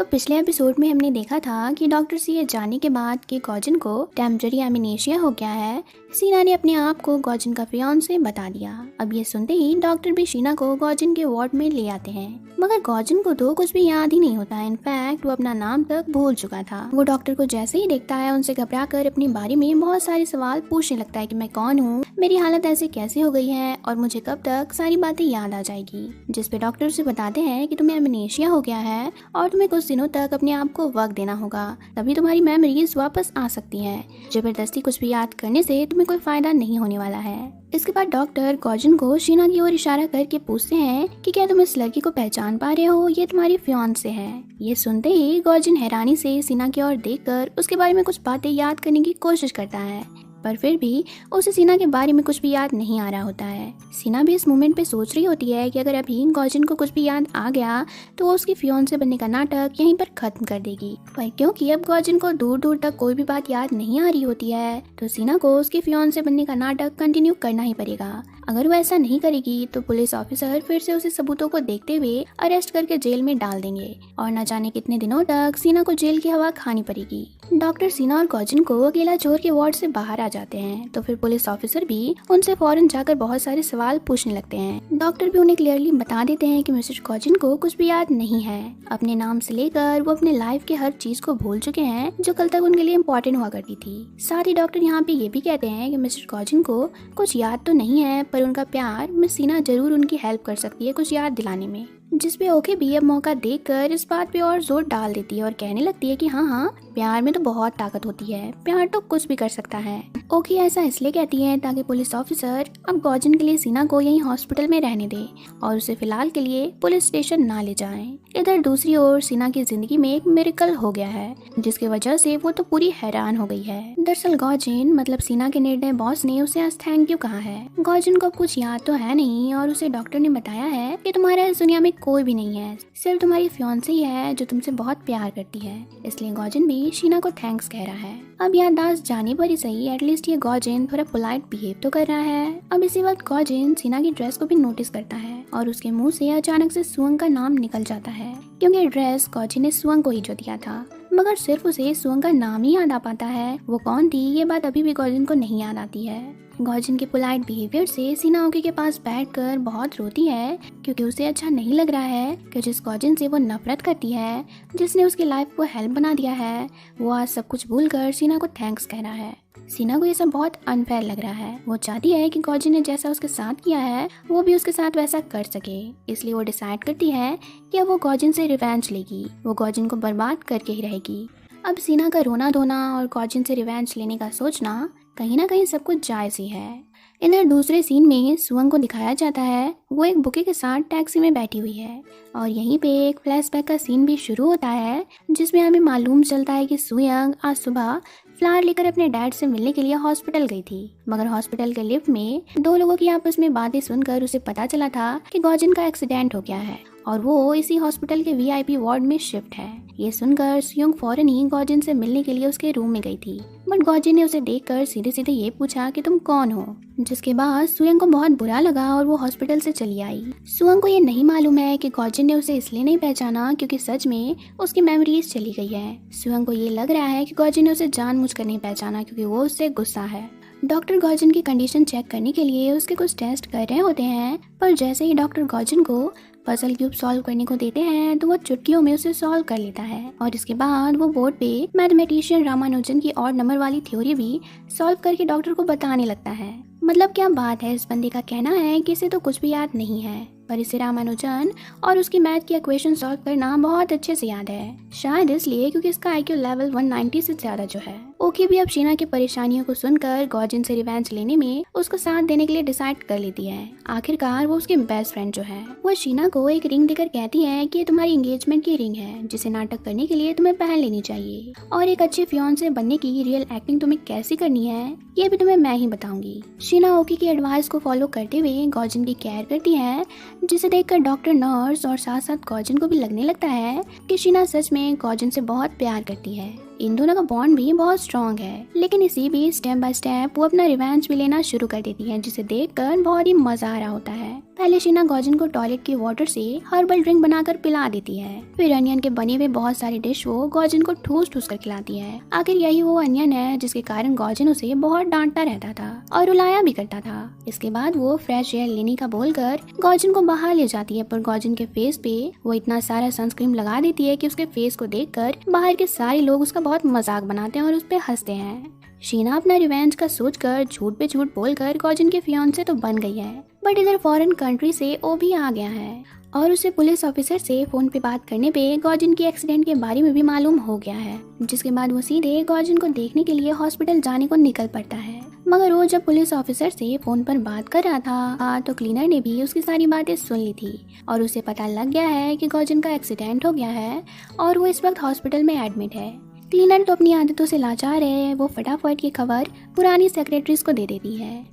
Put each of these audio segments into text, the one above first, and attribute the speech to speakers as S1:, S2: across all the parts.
S1: तो पिछले एपिसोड में हमने देखा था कि डॉक्टर से ये जानने के बाद कि गॉजन को टेम्पररी एमनेशिया हो गया है, शीना ने अपने आप को गॉजन का फियांसे बता दिया। अब ये सुनते ही डॉक्टर भी शीना को गॉजन के वार्ड में ले आते हैं, मगर गॉजन को तो कुछ भी याद ही नहीं होता है। इनफैक्ट वो अपना नाम तक भूल चुका था। वो डॉक्टर को जैसे ही देखता है उनसे घबराकर अपने बारे में बहुत सारे सवाल पूछने लगता है कि मैं कौन हूँ, मेरी हालत ऐसे कैसे हो गई है और मुझे कब तक सारी बातें याद आ जाएगी। जिस पे डॉक्टर उसे बताते हैं कि तुम्हें एमनेशिया हो गया है और तुम्हें कुछ दिनों तक अपने आप को वक्त देना होगा, तभी तुम्हारी मेमोरीज वापस आ सकती हैं। जबरदस्ती कुछ भी याद करने से तुम्हें कोई फायदा नहीं होने वाला है। इसके बाद डॉक्टर गॉजन को शीना की ओर इशारा करके पूछते हैं कि क्या तुम इस लड़की को पहचान पा रहे हो, ये तुम्हारी फियांसे है। ये सुनते ही गॉजन हैरानी से शीना की ओर देखकर उसके बारे में कुछ बातें याद करने की कोशिश करता है, पर फिर भी उसे शीना के बारे में कुछ भी याद नहीं आ रहा होता है। शीना भी इस मोमेंट पे सोच रही होती है कि अगर अभी गॉजन को कुछ भी याद आ गया तो वो उसकी फियांसे बनने का नाटक यहीं पर खत्म कर देगी। पर क्योंकि अब गॉजन को दूर दूर तक कोई भी बात याद नहीं आ रही होती है तो शीना को उसकी फियांसे बनने का नाटक कंटिन्यू करना ही पड़ेगा। अगर वो ऐसा नहीं करेगी तो पुलिस ऑफिसर फिर से उसे सबूतों को देखते हुए अरेस्ट करके जेल में डाल देंगे और न जाने कितने दिनों तक शीना को जेल की हवा खानी पड़ेगी। डॉक्टर शीना और गॉजन को अकेला छोड़ के वार्ड से बाहर आ जाते हैं तो फिर पुलिस ऑफिसर भी उनसे फौरन जाकर बहुत सारे सवाल पूछने लगते हैं। डॉक्टर भी उन्हें क्लियरली बता देते हैं कि मिसेस गॉजन को कुछ भी याद नहीं है। अपने नाम से लेकर वो अपने लाइफ के हर चीज को भूल चुके हैं जो कल तक उनके लिए इम्पोर्टेंट हुआ करती थी। साथ ही डॉक्टर यहाँ पे ये भी कहते हैं कि मिसेस गॉजन को कुछ याद तो नहीं है, पर उनका प्यार मिस शीना जरूर उनकी हेल्प कर सकती है कुछ याद दिलाने में। जिसपे ओके भी अब मौका देखकर इस बात पे और जोर डाल देती है और कहने लगती है कि हाँ, प्यार में तो बहुत ताकत होती है, प्यार तो कुछ भी कर सकता है। ओके ऐसा इसलिए कहती है ताकि पुलिस ऑफिसर अब गॉजन के लिए शीना को यहीं हॉस्पिटल में रहने दे और उसे फिलहाल के लिए पुलिस स्टेशन ना ले जाएं। इधर दूसरी ओर शीना की जिंदगी में एक मिरेकल हो गया है जिसकी वजह से वो तो पूरी हैरान हो गई है। दरअसल गॉजन मतलब शीना के निर्णय बॉस ने उसे आज थैंक यू कहा है। गॉजन को कुछ याद तो है नहीं और उसे डॉक्टर ने बताया है कि तुम्हारे इस दुनिया में कोई भी नहीं है, सिर्फ तुम्हारी फियांसे ही है जो तुमसे बहुत प्यार करती है। इसलिए गॉजन भी शीना को थैंक्स कह रहा है। अब याददाश्त जाने पर ही सही, एटलीस्ट ये गॉजन थोड़ा पोलाइट बिहेव तो कर रहा है। अब इसी वक्त गॉजन शीना की ड्रेस को भी नोटिस करता है और उसके मुंह से अचानक से सुअंग का नाम निकल जाता है, क्योंकि ड्रेस गॉजन ने सुअंग को ही जो दिया था। मगर सिर्फ उसे सुअंग का नाम ही याद आ पाता है, वो कौन थी ये बात अभी भी गॉजन को नहीं याद आती है। गॉजन के पोलाइट बिहेवियर से शीना ओके के पास बैठकर बहुत रोती है, क्योंकि उसे अच्छा नहीं लग रहा है कि जिस गॉजन से वो नफरत करती है, जिसने उसकी लाइफ को हेल्प बना दिया है, वो आज सब कुछ भूलकर शीना को थैंक्स कह रहा है। शीना को ये सब बहुत अनफेयर लग रहा है। वो चाहती है कि गॉजन ने जैसा उसके साथ किया है वो भी उसके साथ वैसा कर सके, इसलिए वो डिसाइड करती है कि अब वो गॉजन से रिवेंज लेगी, वो गॉजन को बर्बाद करके ही रहेगी। अब शीना का रोना धोना और गॉजन से रिवेंज लेने का सोचना कहीं ना कहीं सब कुछ जायज ही है। इधर दूसरे सीन में सुअंग को दिखाया जाता है, वो एक बुके के साथ टैक्सी में बैठी हुई है और यहीं पे एक फ्लैशबैक का सीन भी शुरू होता है जिसमें हमें मालूम चलता है कि सुअंग आज सुबह फ्लावर लेकर अपने डैड से मिलने के लिए हॉस्पिटल गई थी, मगर हॉस्पिटल के लिफ्ट में दो लोगों की आपस में बातें सुनकर उसे पता चला था कि गॉजन का एक्सीडेंट हो गया है और वो इसी हॉस्पिटल के वीआईपी वार्ड में शिफ्ट है। ये सुनकर सुअंग फौरन ही गॉजन से मिलने के लिए उसके रूम में गई थी, बट गॉजन ने उसे देखकर सीधे सीधे ये पूछा कि तुम कौन हो, जिसके बाद सुअंग को बहुत बुरा लगा और वो हॉस्पिटल से चली आई। सुअंग को ये नहीं मालूम है कि गॉजन ने उसे इसलिए नहीं पहचाना क्योंकि सच में उसकी मेमोरीज चली गई है। सुअंग को ये लग रहा है कि गॉजन ने उसे जानबूझकर नहीं पहचाना क्योंकि वो उससे गुस्सा है। डॉक्टर गॉजन की कंडीशन चेक करने के लिए उसके कुछ टेस्ट कर रहे होते हैं, पर जैसे ही डॉक्टर गॉजन को पजल क्यूब सॉल्व करने को देते हैं तो वो चुटकियों में उसे सॉल्व कर लेता है और इसके बाद वो बोर्ड पे मैथमेटिशियन रामानुजन की ऑड नंबर वाली थ्योरी भी सॉल्व करके डॉक्टर को बताने लगता है। मतलब क्या बात है, इस बंदे का कहना है कि इसे तो कुछ भी याद नहीं है, पर इसे रामानुजन और उसकी मैथ की इक्वेशन सॉल्व करना बहुत अच्छे से याद है, शायद इसलिए क्योंकि इसका आईक्यू लेवल 190 से ज्यादा जो है। ओके भी अब शीना की परेशानियों को सुनकर गॉजन से रिवेंज लेने में उसको साथ देने के लिए डिसाइड कर लेती है। आखिरकार वो उसके बेस्ट फ्रेंड जो है वो शीना को एक रिंग देकर कहती है कि ये तुम्हारी एंगेजमेंट की रिंग है जिसे नाटक करने के लिए तुम्हें पहन लेनी चाहिए और एक अच्छे फियांसे बनने की रियल एक्टिंग तुम्हें कैसी करनी है ये भी तुम्हें मैं ही बताऊंगी। शीना ओके की एडवाइस को फॉलो करते हुए गॉजन की केयर करती है, जिसे देखकर डॉक्टर, नर्स और साथ साथ गॉजन को भी लगने लगता है कि शीना सच में गॉजन से बहुत प्यार करती है। इन दोनों का बॉन्ड भी बहुत स्ट्रॉन्ग है, लेकिन इसी भी स्टेप बाय स्टेप वो अपना रिवेंज भी लेना शुरू कर देती है, जिसे देखकर बहुत ही मजा आ रहा होता है। पहले शीना गॉजिन को टॉयलेट की वाटर से हर्बल ड्रिंक बनाकर पिला देती है। फिर अनियन के बने हुए बहुत सारे डिश वो गॉजिन को ठूस ठूस कर खिलाती है। आखिर यही वो अनियन है जिसके कारण गॉजिन उसे बहुत डांटता रहता था और रुलाया भी करता था। इसके बाद वो फ्रेश एयर लेने का बोलकर गॉजिन को बाहर ले जाती है, पर गॉजिन के फेस पे वो इतना सारा सनस्क्रीन लगा देती है कि उसके फेस को देखकर बाहर के सारे लोग उसका बहुत मजाक बनाते हैं और उस पर हंसते हैं। शीना अपना रिवेंज का सोचकर झूठ पे झूठ बोलकर गॉजिन के फियांसे तो बन गई है, बट इधर फॉरेन कंट्री से वो भी आ गया है और उसे पुलिस ऑफिसर से फोन पे बात करने पे गॉजिन के एक्सीडेंट के बारे में भी मालूम हो गया है। जिसके बाद वो सीधे गॉजिन को देखने के लिए हॉस्पिटल जाने को निकल पड़ता है। मगर वो जब पुलिस ऑफिसर से फोन पर बात कर रहा था तो क्लीनर ने भी उसकी सारी बातें सुन ली थी और उसे पता लग गया है कि गॉजिन का एक्सीडेंट हो गया है और वो इस वक्त हॉस्पिटल में एडमिट है। क्लीनर तो अपनी आदतों से लाचार है, वो फटाफट ये खबर पुरानी सेक्रेटरीज को दे देती है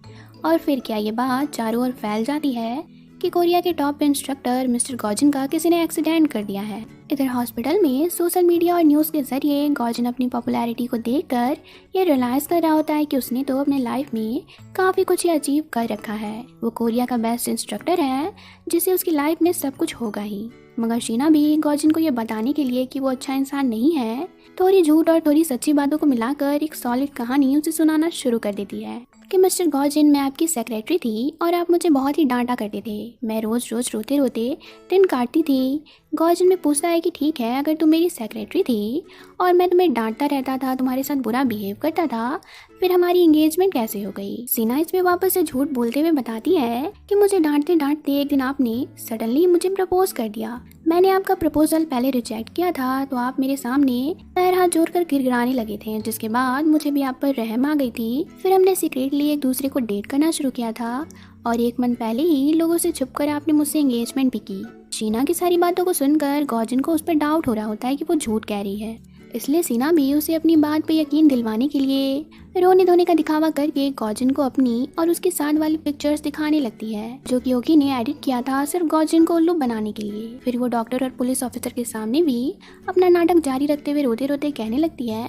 S1: और फिर क्या ये बात चारों ओर फैल जाती है कि कोरिया के टॉप इंस्ट्रक्टर मिस्टर गॉजिन का किसी ने एक्सीडेंट कर दिया है। इधर हॉस्पिटल में सोशल मीडिया और न्यूज़ के जरिए गॉजिन अपनी पॉपुलैरिटी को देखकर ये रियलाइज कर रहा होता है कि उसने तो अपने लाइफ में काफ़ी कुछ ही अचीव कर रखा है। वो कोरिया का बेस्ट इंस्ट्रक्टर है जिससे उसकी लाइफ में सब कुछ होगा ही। मगर शीना भी गॉजिन को ये बताने के लिए कि वो अच्छा इंसान नहीं है, थोड़ी झूठ और थोड़ी सच्ची बातों को मिलाकर एक सॉलिड कहानी उसे सुनाना शुरू कर देती है कि मिस्टर गॉजिन, मैं आपकी सेक्रेटरी थी और आप मुझे बहुत ही डांटा करते थे। मैं रोज रोज रोते रोते दिन काटती थी। गॉजिन में पूछता है कि ठीक है, अगर तुम मेरी सेक्रेटरी थी और मैं तुम्हें डांटता रहता था, तुम्हारे साथ बुरा बिहेव करता था, फिर हमारी एंगेजमेंट कैसे हो गई। शीना इसमें वापस से झूठ बोलते हुए बताती है कि मुझे डांटते डांटते एक दिन आपने सडनली मुझे प्रपोज कर दिया। मैंने आपका प्रपोजल पहले रिजेक्ट किया था तो आप मेरे सामने पैर हाथ जोड़कर गिड़गिड़ाने लगे थे, जिसके बाद मुझे भी आप पर रहम आ गई थी। फिर हमने सीक्रेटली एक दूसरे को डेट करना शुरू किया था और एक मंथ पहले ही लोगों से छुपकर आपने मुझसे एंगेजमेंट भी की। शीना की सारी बातों को सुनकर गॉजिन को उस पर डाउट हो रहा होता है कि वो झूठ कह रही है, इसलिए शीना भी उसे अपनी बात पे यकीन दिलवाने के लिए रोने धोने का दिखावा करके गॉजिन को अपनी और उसके साथ वाली पिक्चर्स दिखाने लगती है जो कि ओकी ने एडिट किया था सिर्फ गॉजिन को उल्लू बनाने के लिए। फिर वो डॉक्टर और पुलिस ऑफिसर के सामने भी अपना नाटक जारी रखते हुए रोते रोते कहने लगती है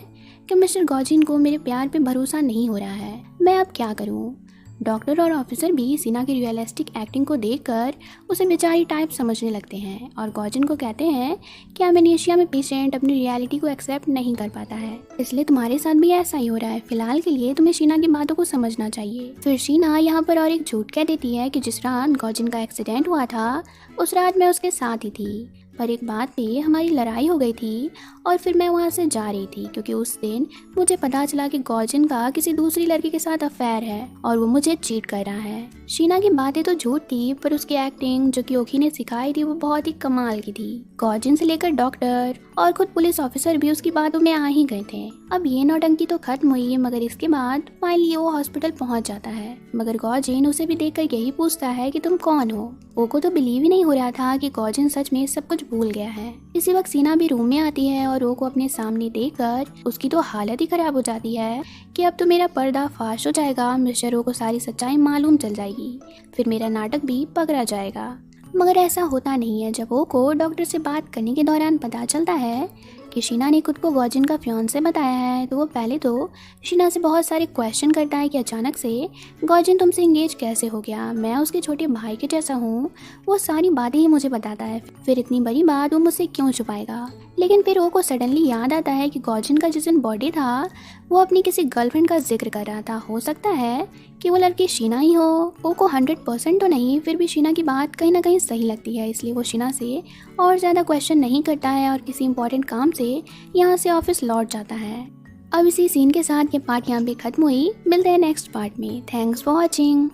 S1: कि मिस्टर गॉजिन को मेरे प्यार पे भरोसा नहीं हो रहा है, मैं अब क्या करूँ। डॉक्टर और ऑफिसर भी शीना की रियलिस्टिक एक्टिंग को देखकर उसे बेचारी टाइप समझने लगते हैं और गॉजिन को कहते हैं कि एमनेशिया में पेशेंट अपनी रियलिटी को एक्सेप्ट नहीं कर पाता है, इसलिए तुम्हारे साथ भी ऐसा ही हो रहा है। फिलहाल के लिए तुम्हें शीना की बातों को समझना चाहिए। फिर शीना यहाँ पर और एक झूठ कह देती है कि जिस रात गॉजिन का एक्सीडेंट हुआ था उस रात मैं उसके साथ ही थी, पर एक बात पे हमारी लड़ाई हो गई थी और फिर मैं वहाँ से जा रही थी क्योंकि उस दिन मुझे पता चला कि गॉजिन का किसी दूसरी लड़की के साथ अफेयर है और वो मुझे चीट कर रहा है। शीना की बातें तो झूठ थी पर उसकी एक्टिंग जो कि ओकी ने सिखाई थी वो बहुत ही कमाल की थी। गॉजिन से लेकर डॉक्टर और खुद पुलिस ऑफिसर भी उसकी बातों में आ ही गए थे। अब ये नौटंकी तो खत्म हुई मगर इसके बाद फाइनली वो हॉस्पिटल पहुंच जाता है, मगर गॉजिन उसे भी देखकर यही पूछता है कि तुम कौन हो। वो को तो बिलीव ही नहीं हो रहा था कि गॉजिन सच में सब कुछ भूल गया है। इसी वक्त शीना भी रूम में आती है और वो को अपने सामने देखकर उसकी तो हालत ही खराब हो जाती है कि अब तो मेरा पर्दा फाश हो जाएगा, मिस्टर ओ को सारी सच्चाई मालूम चल जाएगी, फिर मेरा नाटक भी पकड़ा जाएगा। मगर ऐसा होता नहीं है। जब ओ को डॉक्टर से बात करने के दौरान पता चलता है कि शीना ने खुद को गॉजिन का फियांसे बताया है तो वो पहले तो शीना से बहुत सारे क्वेश्चन करता है कि अचानक से गॉजिन तुमसे इंगेज कैसे हो गया, मैं उसके छोटे भाई के जैसा हूँ, वो सारी बातें ही मुझे बताता है, फिर इतनी बड़ी बात वो मुझसे क्यों छुपाएगा। लेकिन फिर ओ को सडनली याद आता है कि गॉजिन का जिस दिन बर्थडे था वो अपनी किसी गर्लफ्रेंड का जिक्र कर रहा था, हो सकता है कि वो लड़की शीना ही हो। ओ को 100% तो नहीं, फिर भी शीना की बात कहीं ना कहीं सही लगती है, इसलिए वो शीना से और ज़्यादा क्वेश्चन नहीं करता है और किसी इंपॉर्टेंट काम से यहाँ से ऑफिस लौट जाता है। अब इसी सीन के साथ ये पार्ट यहाँ पे खत्म हुई। मिलते हैं नेक्स्ट पार्ट में। Thanks for watching.